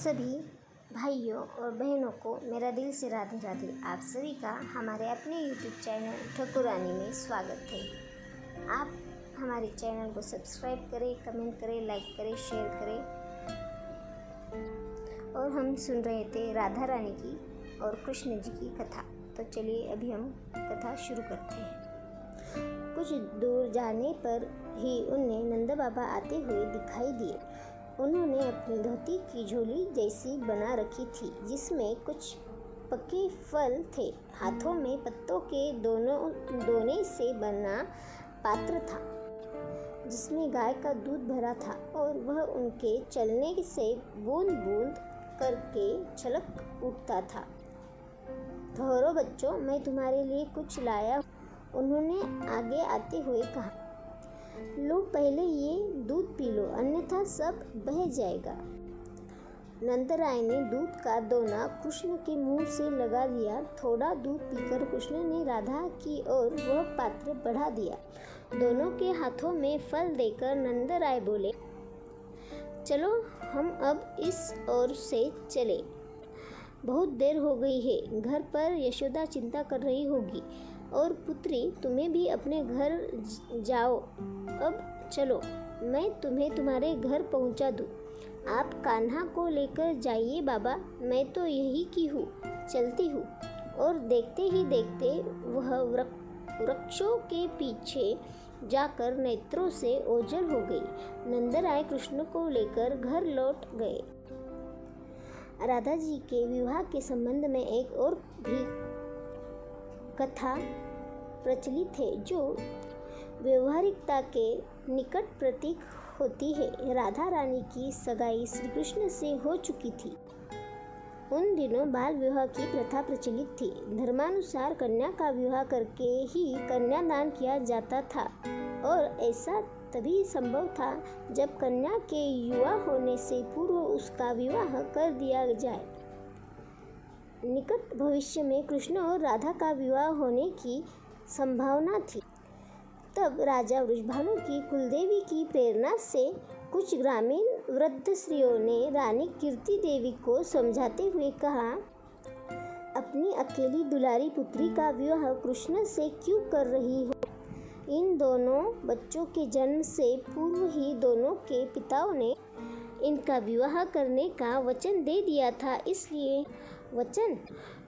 सभी भाइयों और बहनों को मेरा दिल से राधे राधे। आप सभी का हमारे अपने YouTube चैनल ठकुरानी में स्वागत है। आप हमारे चैनल को सब्सक्राइब करें, कमेंट करें, लाइक करें, शेयर करें। और हम सुन रहे थे राधा रानी की और कृष्ण जी की कथा। तो चलिए अभी हम कथा शुरू करते हैं। कुछ दूर जाने पर ही उन्हें नंद बाबा आते हुए दिखाई दिए। उन्होंने अपनी धोती की झोली जैसी बना रखी थी, जिसमें कुछ पके फल थे। हाथों में पत्तों के दोने से बना पात्र था, जिसमें गाय का दूध भरा था, और वह उनके चलने से बूंद बूंद करके छलक उठता था। ठहरो बच्चों, मैं तुम्हारे लिए कुछ लाया। उन्होंने आगे आते हुए कहा, लो पहले ये दूध पी लो, अन्यथा सब बह जाएगा। नंदराय ने दूध का दोना कृष्ण के मुंह से लगा दिया। थोड़ा दूध पीकर कृष्ण ने राधा की ओर वह पात्र बढ़ा दिया। दोनों के हाथों में फल देकर नंदराय बोले, चलो हम अब इस ओर से चले। बहुत देर हो गई है। घर पर यशोदा चिंता कर रही होगी। और पुत्री, तुम्हें भी अपने घर जाओ। अब चलो, मैं तुम्हें तुम्हारे घर पहुंचा दूं। आप कान्हा को लेकर जाइए बाबा, मैं तो यही की हूँ, चलती हूँ। और देखते ही देखते वह वृक्षों के पीछे जाकर नेत्रों से ओझल हो गई। नंदराय कृष्ण को लेकर घर लौट गए। राधा जी के विवाह के संबंध में एक और भी कथा प्रचलित है, जो व्यवहारिकता के निकट प्रतीक होती है। राधा रानी की सगाई श्री कृष्ण से हो चुकी थी। उन दिनों बाल विवाह की प्रथा प्रचलित थी। धर्मानुसार कन्या का विवाह करके ही कन्यादान किया जाता था, और ऐसा तभी संभव था जब कन्या के युवा होने से पूर्व उसका विवाह कर दिया जाए। निकट भविष्य में कृष्ण और राधा का विवाह होने की संभावना थी। तब राजा वृषभानु की कुलदेवी की प्रेरणा से कुछ ग्रामीण वृद्ध स्त्रियों ने रानी कीर्ति देवी को समझाते हुए कहा, अपनी अकेली दुलारी पुत्री का विवाह कृष्ण से क्यों कर रही हो? इन दोनों बच्चों के जन्म से पूर्व ही दोनों के पिताओं ने इनका विवाह करने का वचन दे दिया था। इसलिए वचन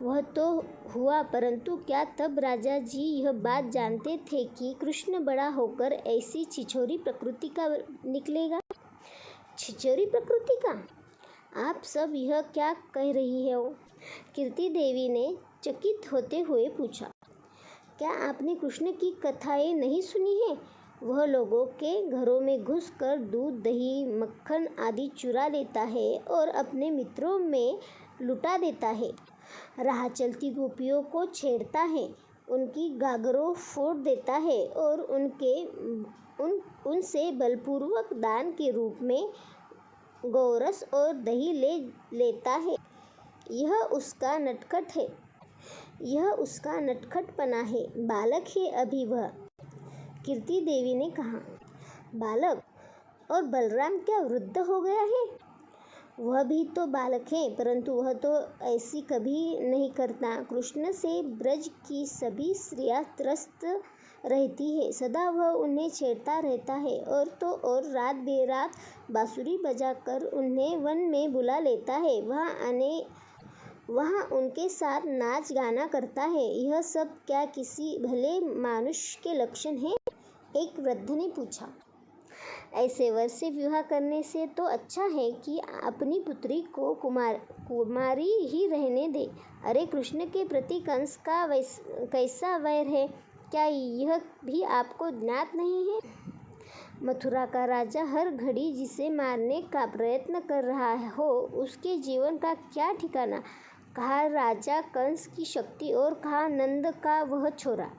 वह तो हुआ, परंतु क्या तब राजा जी यह बात जानते थे कि कृष्ण बड़ा होकर ऐसी छिछोरी प्रकृति का निकलेगा? छिछोरी प्रकृति का? आप सब यह क्या कह रही हो? कीर्ति देवी ने चकित होते हुए पूछा, क्या आपने कृष्ण की कथाएं नहीं सुनी है? वह लोगों के घरों में घुसकर दूध, दही, मक्खन आदि चुरा लेता है और अपने मित्रों में लुटा देता है। राह चलती गोपियों को छेड़ता है, उनकी गागरों फोड़ देता है और उनसे बलपूर्वक दान के रूप में गोरस और दही लेता है। यह उसका नटखट है, यह उसका नटखटपना है। बालक है अभी वह। कीर्ति देवी ने कहा, बालक? और बलराम क्या वृद्ध हो गया है? वह भी तो बालक है, परंतु वह तो ऐसी कभी नहीं करता। कृष्ण से ब्रज की सभी स्त्रियां त्रस्त रहती है। सदा वह उन्हें छेड़ता रहता है, और तो और रात बेरात बांसुरी बजाकर उन्हें वन में बुला लेता है। वहाँ उनके साथ नाच गाना करता है। यह सब क्या किसी भले मनुष्य के लक्षण है? एक वृद्ध ने पूछा। ऐसे वर से विवाह करने से तो अच्छा है कि अपनी पुत्री को कुमारी ही रहने दे। अरे, कृष्ण के प्रति कंस का कैसा वैर है, क्या यह भी आपको ज्ञात नहीं है? मथुरा का राजा हर घड़ी जिसे मारने का प्रयत्न कर रहा हो, उसके जीवन का क्या ठिकाना? कहा राजा कंस की शक्ति और कहा नंद का वह छोरा।